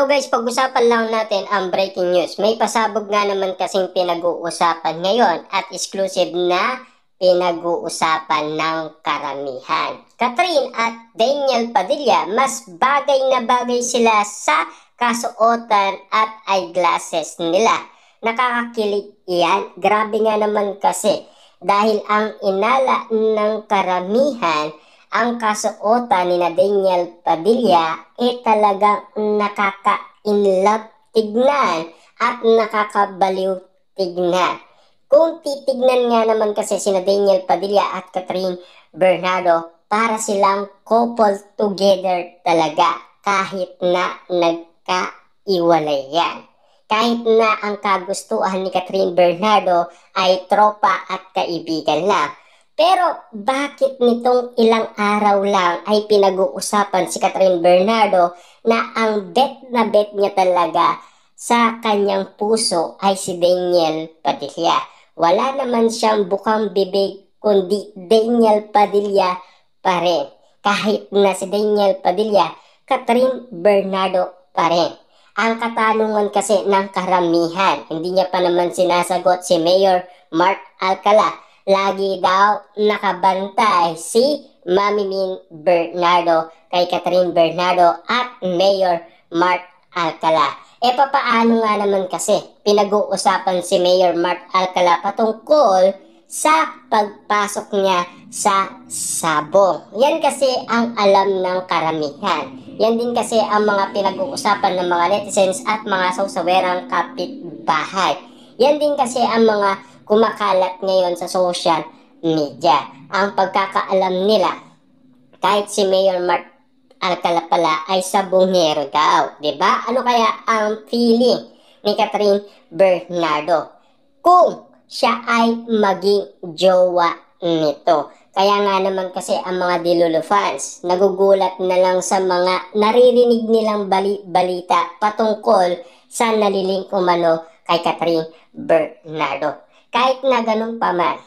Hello guys, pag-usapan lang natin ang breaking news. May pasabog nga naman kasing pinag-uusapan ngayon at exclusive na pinag-uusapan ng karamihan. Catherine at Daniel Padilla, mas bagay na bagay sila sa kasuotan at eyeglasses nila. Nakakakilig iyan. Grabe nga naman kasi dahil ang inala ng karamihan ang kasuotan ni Daniel Padilla talagang nakaka-inlove tignan at nakakabaliw tignan. Kung titignan nga naman kasi sina Daniel Padilla at Catherine Bernardo, para silang couple together talaga kahit na nagkaiwalayan. Kahit na ang kagustuhan ni Catherine Bernardo ay tropa at kaibigan lang. Pero bakit nitong ilang araw lang ay pinag-uusapan si Catherine Bernardo na ang bet na bet niya talaga sa kanyang puso ay si Daniel Padilla? Wala naman siyang bukang bibig kundi Daniel Padilla pa rin. Kahit na si Daniel Padilla, Catherine Bernardo pa rin. Ang katanungan kasi ng karamihan, hindi niya pa naman sinasagot si Mayor Mark Alcala. Lagi daw nakabantay si Mami Min Bernardo kay Catherine Bernardo at Mayor Mark Alcala. Papaano nga naman kasi pinag-uusapan si Mayor Mark Alcala patungkol sa pagpasok niya sa sabong. Yan kasi ang alam ng karamihan. Yan din kasi ang mga pinag-uusapan ng mga netizens at mga sausawerang kapitbahay. Yan din kasi ang mga kumakalat ngayon sa social media. Ang pagkakaalam nila, kahit si Mayor Mark Alcala pala ay sabongero daw. Diba? Ano kaya ang feeling ni Catherine Bernardo kung siya ay maging jowa nito? Kaya nga naman kasi ang mga Dilolo fans nagugulat na lang sa mga naririnig nilang balita patungkol sa naliling umano kay Catherine Bernardo. Kahit na ganun pa man,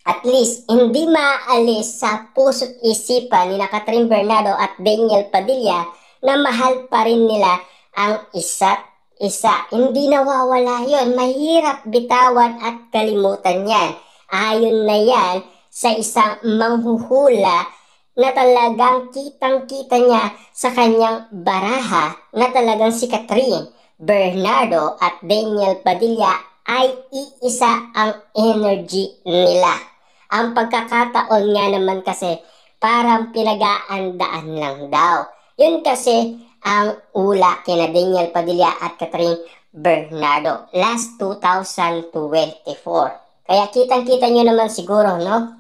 at least hindi maalis sa puso't isipan ni Catherine Bernardo at Daniel Padilla na mahal pa rin nila ang isa't isa. Hindi nawawala yon. Mahirap bitawan at kalimutan yan. Ayon na yan sa isang manghuhula na talagang kitang-kita niya sa kanyang baraha na talagang si Catherine Bernardo at Daniel Padilla ay iisa ang energy nila. Ang pagkakataon nga naman kasi parang pinag-aandaan lang daw. Yun kasi ang ula kina Daniel Padilla at Catherine Bernardo last 2024. Kaya kitang-kita nyo naman siguro, no?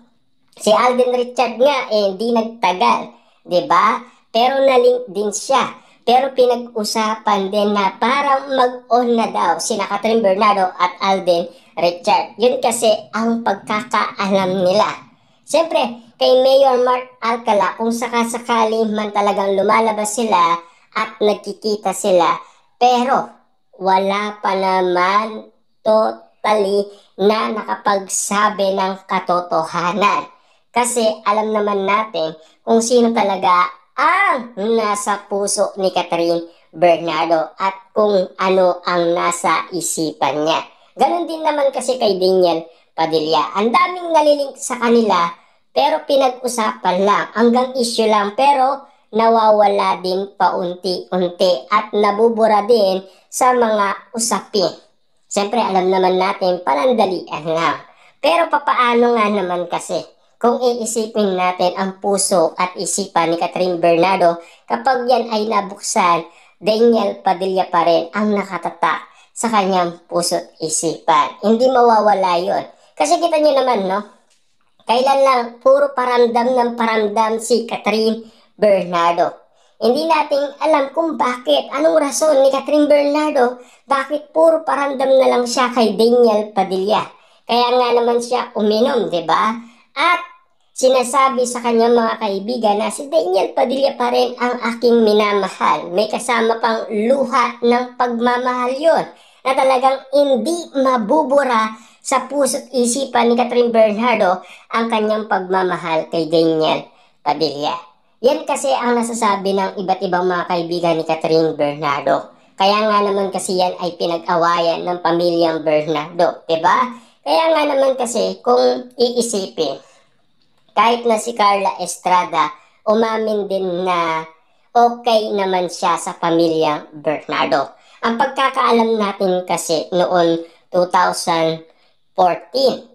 Si Alden Richard nga hindi nagtagal, 'di ba? Pero na-link din siya. Pero pinag-usapan din na parang mag-on na daw sina Catherine Bernardo at Alden Richard. Yun kasi ang pagkakaalam nila. Siyempre, kay Mayor Mark Alcala, kung sakasakali man talagang lumalabas sila at nagkikita sila, pero wala pa naman totally na nakapagsabi ng katotohanan. Kasi alam naman natin kung sino talaga ang nasa puso ni Catherine Bernardo at kung ano ang nasa isipan niya. Ganon din naman kasi kay Daniel Padilla. Ang daming nalilink sa kanila pero pinag-usapan lang. Hanggang issue lang pero nawawala din paunti-unti at nabubura din sa mga usapin. Siyempre alam naman natin panandalian lang. Pero papaano nga naman kasi kung iisipin natin ang puso at isipan ni Catherine Bernardo, kapag yan ay nabuksan, Daniel Padilla pa rin ang nakatatak sa kanyang puso at isipan. Hindi mawawala yon. Kasi kita nyo naman, no? Kailan lang puro paramdam ng paramdam si Catherine Bernardo. Hindi natin alam kung bakit, anong rason ni Catherine Bernardo, bakit puro paramdam na lang siya kay Daniel Padilla. Kaya nga naman siya uminom, di ba? At sinasabi sa kanyang mga kaibigan na si Daniel Padilla pa rin ang aking minamahal. May kasama pang luha ng pagmamahal yon na talagang hindi mabubura sa puso't isipan ni Catherine Bernardo ang kanyang pagmamahal kay Daniel Padilla. Yan kasi ang nasasabi ng iba't ibang mga kaibigan ni Catherine Bernardo. Kaya nga naman kasi yan ay pinag-awayan ng pamilyang Bernardo, 'di ba? Kaya nga naman kasi kung iisipin, kahit na si Carla Estrada, umamin din na okay naman siya sa pamilyang Bernardo. Ang pagkakaalam natin kasi noon 2014,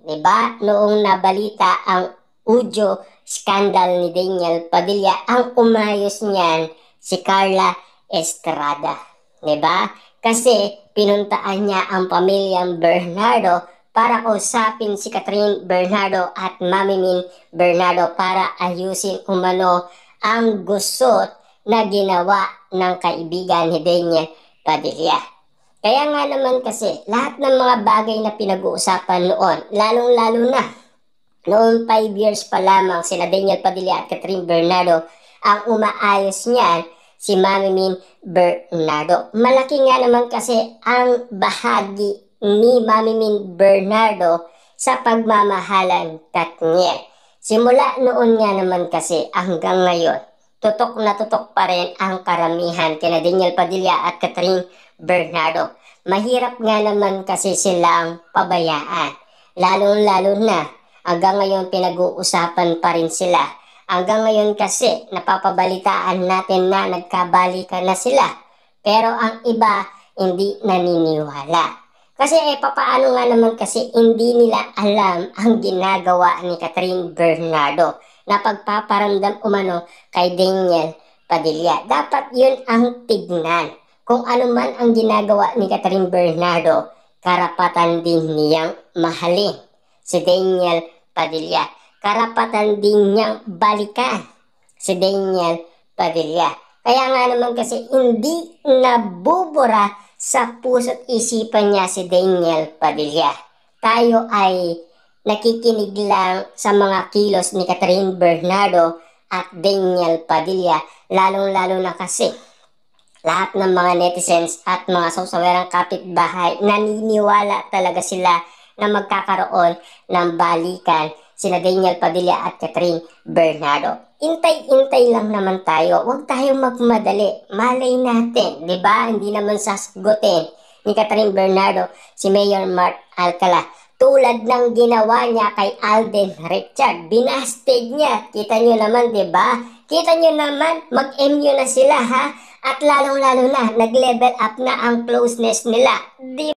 'di ba? Noong nabalita ang Ujo scandal ni Daniel Padilla, ang umayos niyan si Carla Estrada, 'di ba? Kasi pinuntaan niya ang pamilyang Bernardo para kausapin si Catherine Bernardo at Mami Min Bernardo para ayusin umano ang gusot na ginawa ng kaibigan ni Daniel Padilla. Kaya nga naman kasi lahat ng mga bagay na pinag-uusapan noon, lalong-lalo na noong 5 years pa lamang sina Daniel Padilla at Catherine Bernardo, ang umaayos niyan si Mami Min Bernardo. Malaki nga naman kasi ang bahagi ni Mami Min Bernardo sa pagmamahalan Katniel. Simula noon nga naman kasi hanggang ngayon, tutok na tutok pa rin ang karamihan kina Daniel Padilla at Catherine Bernardo. Mahirap nga naman kasi silang pabayaan. Lalo-lalo na hanggang ngayon pinag-uusapan pa rin sila. Hanggang ngayon kasi napapabalitaan natin na nagkabalikan na sila. Pero ang iba hindi naniniwala. Kasi papaano nga naman kasi hindi nila alam ang ginagawa ni Catherine Bernardo na pagpaparamdam umano kay Daniel Padilla. Dapat yun ang tignan. Kung ano man ang ginagawa ni Catherine Bernardo, karapatan din niyang mahalin si Daniel Padilla. Karapatan din niyang balikan si Daniel Padilla. Kaya nga naman kasi hindi nabubura sa puso't isipan niya si Daniel Padilla. Tayo ay nakikinig lang sa mga kilos ni Catherine Bernardo at Daniel Padilla. Lalong-lalo na kasi lahat ng mga netizens at mga sawsawerang kapitbahay naniniwala talaga sila na magkakaroon ng balikan sina Daniel Padilla at Catherine Bernardo. Intay-intay lang naman tayo. Huwag tayong magmadali. Malay natin, di ba? Hindi naman sasagutin ni Catherine Bernardo si Mayor Mark Alcala. Tulad ng ginawa niya kay Alden Richard. Binasted niya. Kita nyo naman, di ba? Kita nyo naman, mag-MU na sila, ha? At lalong-lalo na, nag-level up na ang closeness nila. Di